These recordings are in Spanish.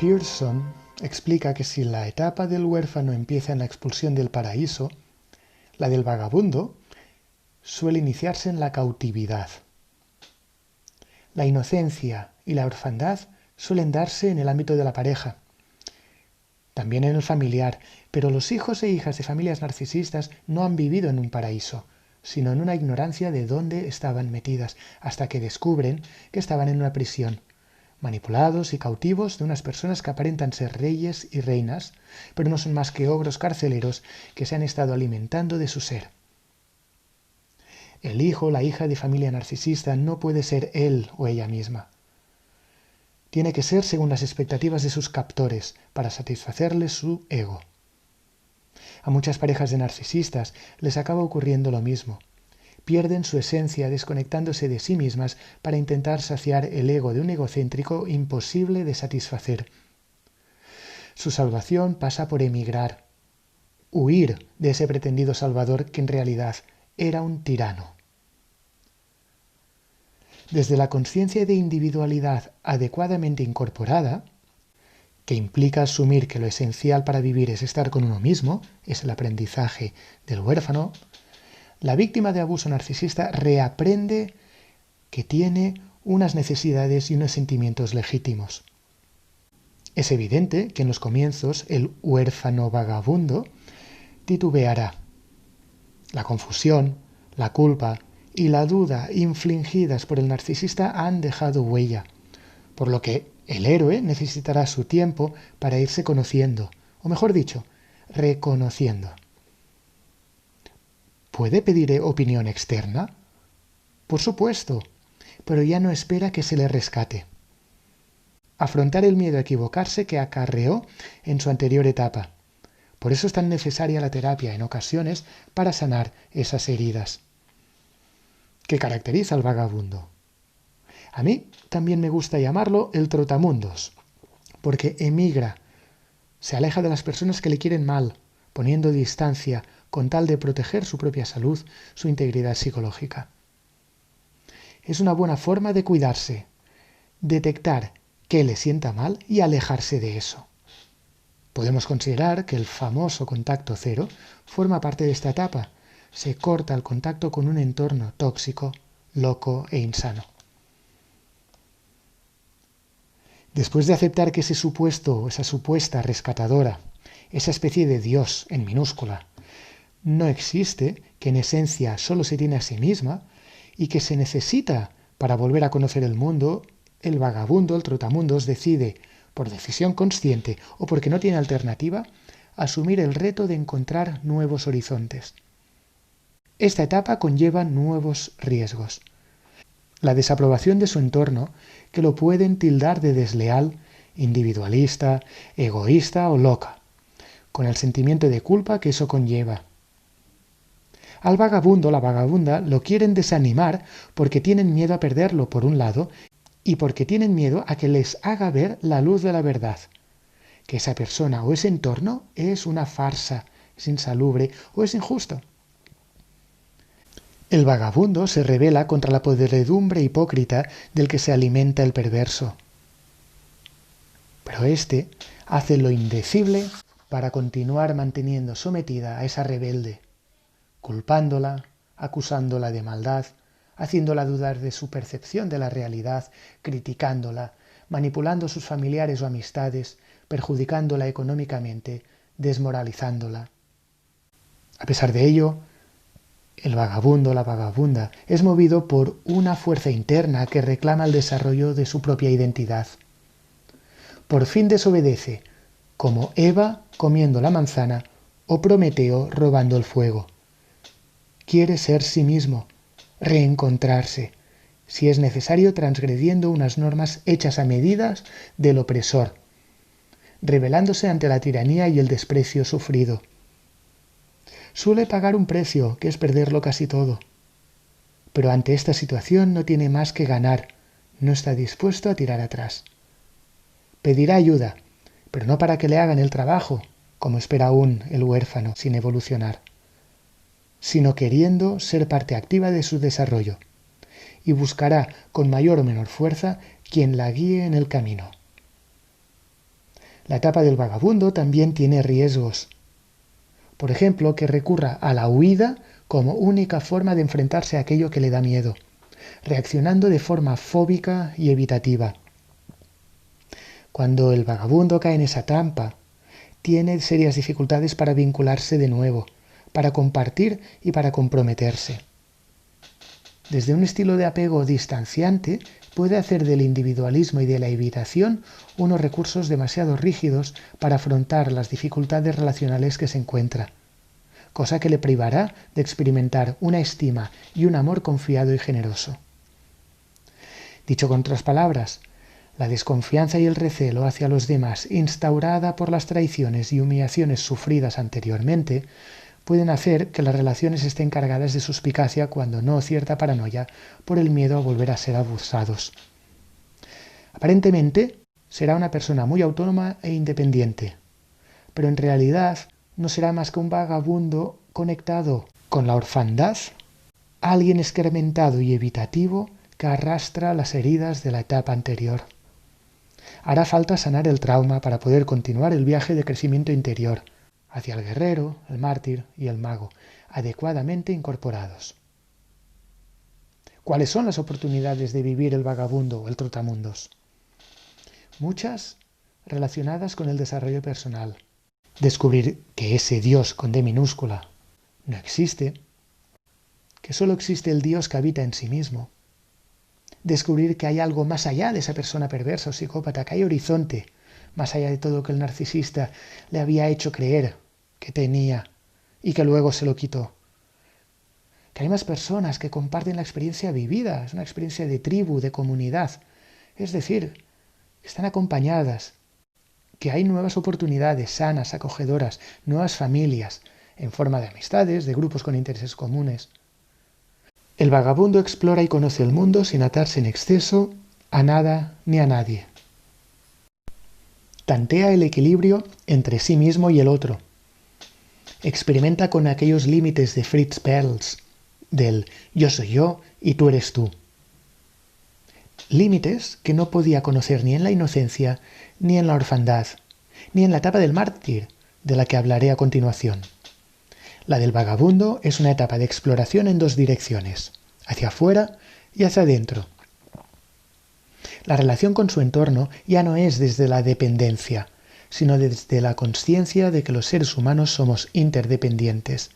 Pearson explica que si la etapa del huérfano empieza en la expulsión del paraíso, la del vagabundo suele iniciarse en la cautividad. La inocencia y la orfandad suelen darse en el ámbito de la pareja, también en el familiar, pero los hijos e hijas de familias narcisistas no han vivido en un paraíso, sino en una ignorancia de dónde estaban metidas, hasta que descubren que estaban en una prisión, manipulados y cautivos de unas personas que aparentan ser reyes y reinas, pero no son más que ogros carceleros que se han estado alimentando de su ser. El hijo o la hija de familia narcisista no puede ser él o ella misma. Tiene que ser según las expectativas de sus captores, para satisfacerles su ego. A muchas parejas de narcisistas les acaba ocurriendo lo mismo. Pierden su esencia desconectándose de sí mismas para intentar saciar el ego de un egocéntrico imposible de satisfacer. Su salvación pasa por emigrar, huir de ese pretendido salvador que en realidad era un tirano. Desde la conciencia de individualidad adecuadamente incorporada, que implica asumir que lo esencial para vivir es estar con uno mismo, es el aprendizaje del huérfano, la víctima de abuso narcisista reaprende que tiene unas necesidades y unos sentimientos legítimos. Es evidente que en los comienzos el huérfano vagabundo titubeará. La confusión, la culpa y la duda infligidas por el narcisista han dejado huella, por lo que el héroe necesitará su tiempo para irse conociendo, o mejor dicho, reconociendo. ¿Puede pedir opinión externa? Por supuesto, pero ya no espera que se le rescate. Afrontar el miedo a equivocarse que acarreó en su anterior etapa. Por eso es tan necesaria la terapia en ocasiones para sanar esas heridas. ¿Qué caracteriza al vagabundo? A mí también me gusta llamarlo el trotamundos, porque emigra, se aleja de las personas que le quieren mal, poniendo distancia con tal de proteger su propia salud, su integridad psicológica. Es una buena forma de cuidarse, detectar qué le sienta mal y alejarse de eso. Podemos considerar que el famoso contacto cero forma parte de esta etapa. Se corta el contacto con un entorno tóxico, loco e insano. Después de aceptar que ese supuesto o esa supuesta rescatadora, esa especie de Dios en minúscula, no existe, que en esencia solo se tiene a sí misma y que se necesita para volver a conocer el mundo, el vagabundo, el trotamundos, decide, por decisión consciente o porque no tiene alternativa, asumir el reto de encontrar nuevos horizontes. Esta etapa conlleva nuevos riesgos. La desaprobación de su entorno, que lo pueden tildar de desleal, individualista, egoísta o loca, con el sentimiento de culpa que eso conlleva. Al vagabundo, la vagabunda, lo quieren desanimar porque tienen miedo a perderlo, por un lado, y porque tienen miedo a que les haga ver la luz de la verdad, que esa persona o ese entorno es una farsa, es insalubre o es injusto. El vagabundo se rebela contra la podredumbre hipócrita del que se alimenta el perverso. Pero éste hace lo indecible para continuar manteniendo sometida a esa rebelde, culpándola, acusándola de maldad, haciéndola dudar de su percepción de la realidad, criticándola, manipulando a sus familiares o amistades, perjudicándola económicamente, desmoralizándola. A pesar de ello, el vagabundo, la vagabunda, es movido por una fuerza interna que reclama el desarrollo de su propia identidad. Por fin desobedece, como Eva comiendo la manzana o Prometeo robando el fuego. Quiere ser sí mismo, reencontrarse, si es necesario transgrediendo unas normas hechas a medidas del opresor, rebelándose ante la tiranía y el desprecio sufrido. Suele pagar un precio, que es perderlo casi todo. Pero ante esta situación no tiene más que ganar, no está dispuesto a tirar atrás. Pedirá ayuda, pero no para que le hagan el trabajo, como espera aún el huérfano sin evolucionar, sino queriendo ser parte activa de su desarrollo, y buscará con mayor o menor fuerza quien la guíe en el camino. La etapa del vagabundo también tiene riesgos. Por ejemplo, que recurra a la huida como única forma de enfrentarse a aquello que le da miedo, reaccionando de forma fóbica y evitativa. Cuando el vagabundo cae en esa trampa, tiene serias dificultades para vincularse de nuevo, para compartir y para comprometerse. Desde un estilo de apego distanciante, puede hacer del individualismo y de la evitación unos recursos demasiado rígidos para afrontar las dificultades relacionales que se encuentra, cosa que le privará de experimentar una estima y un amor confiado y generoso. Dicho con otras palabras, la desconfianza y el recelo hacia los demás, instaurada por las traiciones y humillaciones sufridas anteriormente, pueden hacer que las relaciones estén cargadas de suspicacia, cuando no cierta paranoia por el miedo a volver a ser abusados. Aparentemente, será una persona muy autónoma e independiente, pero en realidad no será más que un vagabundo conectado con la orfandad, alguien escarmentado y evitativo que arrastra las heridas de la etapa anterior. Hará falta sanar el trauma para poder continuar el viaje de crecimiento interior hacia el guerrero, el mártir y el mago, adecuadamente incorporados. ¿Cuáles son las oportunidades de vivir el vagabundo o el trotamundos? Muchas relacionadas con el desarrollo personal. Descubrir que ese Dios con D minúscula no existe, que solo existe el Dios que habita en sí mismo. Descubrir que hay algo más allá de esa persona perversa o psicópata, que hay horizonte, más allá de todo lo que el narcisista le había hecho creer que tenía y que luego se lo quitó. Que hay más personas que comparten la experiencia vivida, es una experiencia de tribu, de comunidad. Es decir, que están acompañadas, que hay nuevas oportunidades sanas, acogedoras, nuevas familias, en forma de amistades, de grupos con intereses comunes. El vagabundo explora y conoce el mundo sin atarse en exceso a nada ni a nadie. Tantea el equilibrio entre sí mismo y el otro. Experimenta con aquellos límites de Fritz Perls, del yo soy yo y tú eres tú. Límites que no podía conocer ni en la inocencia, ni en la orfandad, ni en la etapa del mártir, de la que hablaré a continuación. La del vagabundo es una etapa de exploración en dos direcciones, hacia afuera y hacia adentro. La relación con su entorno ya no es desde la dependencia, sino desde la consciencia de que los seres humanos somos interdependientes,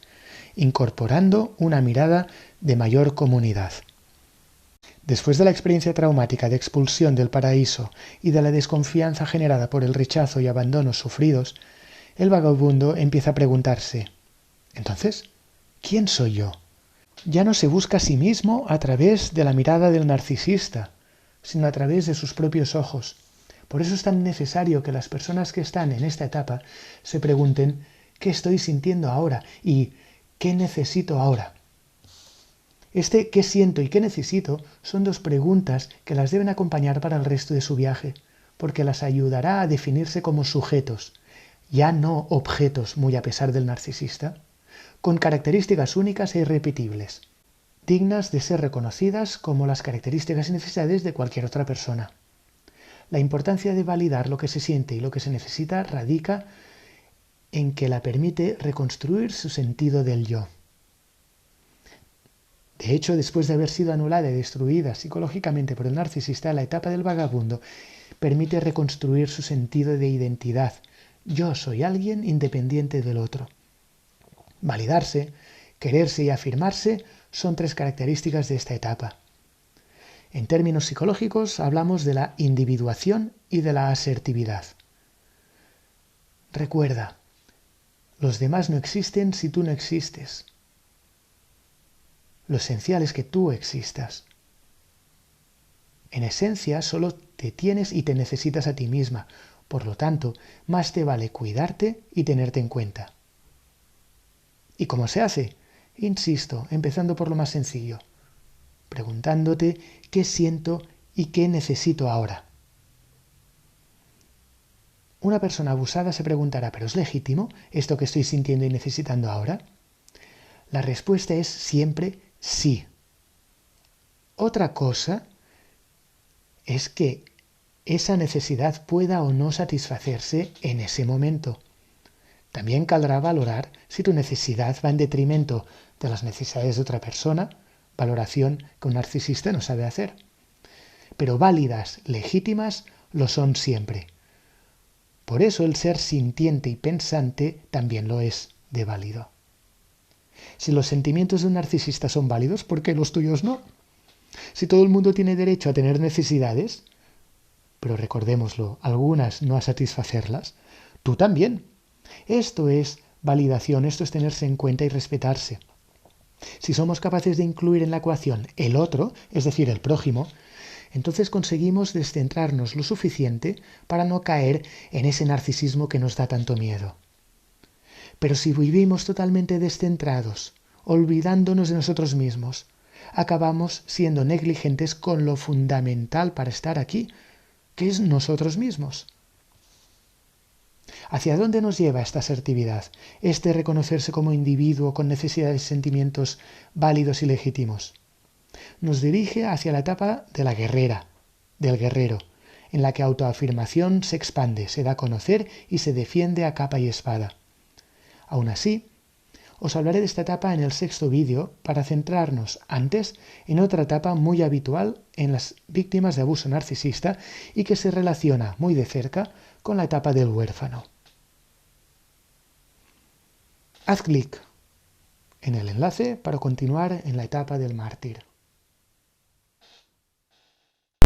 incorporando una mirada de mayor comunidad. Después de la experiencia traumática de expulsión del paraíso y de la desconfianza generada por el rechazo y abandono sufridos, el vagabundo empieza a preguntarse: entonces, ¿quién soy yo? Ya no se busca a sí mismo a través de la mirada del narcisista, sino a través de sus propios ojos. Por eso es tan necesario que las personas que están en esta etapa se pregunten: ¿qué estoy sintiendo ahora? ¿Y qué necesito ahora? ¿qué siento y qué necesito? Son dos preguntas que las deben acompañar para el resto de su viaje, porque las ayudará a definirse como sujetos, ya no objetos, muy a pesar del narcisista, con características únicas e irrepetibles, dignas de ser reconocidas como las características y necesidades de cualquier otra persona. La importancia de validar lo que se siente y lo que se necesita radica en que la permite reconstruir su sentido del yo. De hecho, después de haber sido anulada y destruida psicológicamente por el narcisista, la etapa del vagabundo permite reconstruir su sentido de identidad. Yo soy alguien independiente del otro. Validarse, quererse y afirmarse son tres características de esta etapa. En términos psicológicos hablamos de la individuación y de la asertividad. Recuerda, los demás no existen si tú no existes. Lo esencial es que tú existas. En esencia, solo te tienes y te necesitas a ti misma. Por lo tanto, más te vale cuidarte y tenerte en cuenta. ¿Y cómo se hace? Insisto, empezando por lo más sencillo, preguntándote qué siento y qué necesito ahora. Una persona abusada se preguntará: ¿pero es legítimo esto que estoy sintiendo y necesitando ahora? La respuesta es siempre sí. Otra cosa es que esa necesidad pueda o no satisfacerse en ese momento. También caldrá valorar si tu necesidad va en detrimento de las necesidades de otra persona, valoración que un narcisista no sabe hacer. Pero válidas, legítimas, lo son siempre. Por eso el ser sintiente y pensante también lo es de válido. Si los sentimientos de un narcisista son válidos, ¿por qué los tuyos no? Si todo el mundo tiene derecho a tener necesidades, pero recordémoslo, algunas no a satisfacerlas, tú también. Esto es validación, esto es tenerse en cuenta y respetarse. Si somos capaces de incluir en la ecuación el otro, es decir, el prójimo, entonces conseguimos descentrarnos lo suficiente para no caer en ese narcisismo que nos da tanto miedo. Pero si vivimos totalmente descentrados, olvidándonos de nosotros mismos, acabamos siendo negligentes con lo fundamental para estar aquí, que es nosotros mismos. ¿Hacia dónde nos lleva esta asertividad, este reconocerse como individuo con necesidades y sentimientos válidos y legítimos? Nos dirige hacia la etapa de la guerrera, del guerrero, en la que autoafirmación se expande, se da a conocer y se defiende a capa y espada. Aún así, os hablaré de esta etapa en el 6º vídeo para centrarnos antes en otra etapa muy habitual en las víctimas de abuso narcisista y que se relaciona muy de cerca con la etapa del huérfano. Haz clic en el enlace para continuar en la etapa del mártir.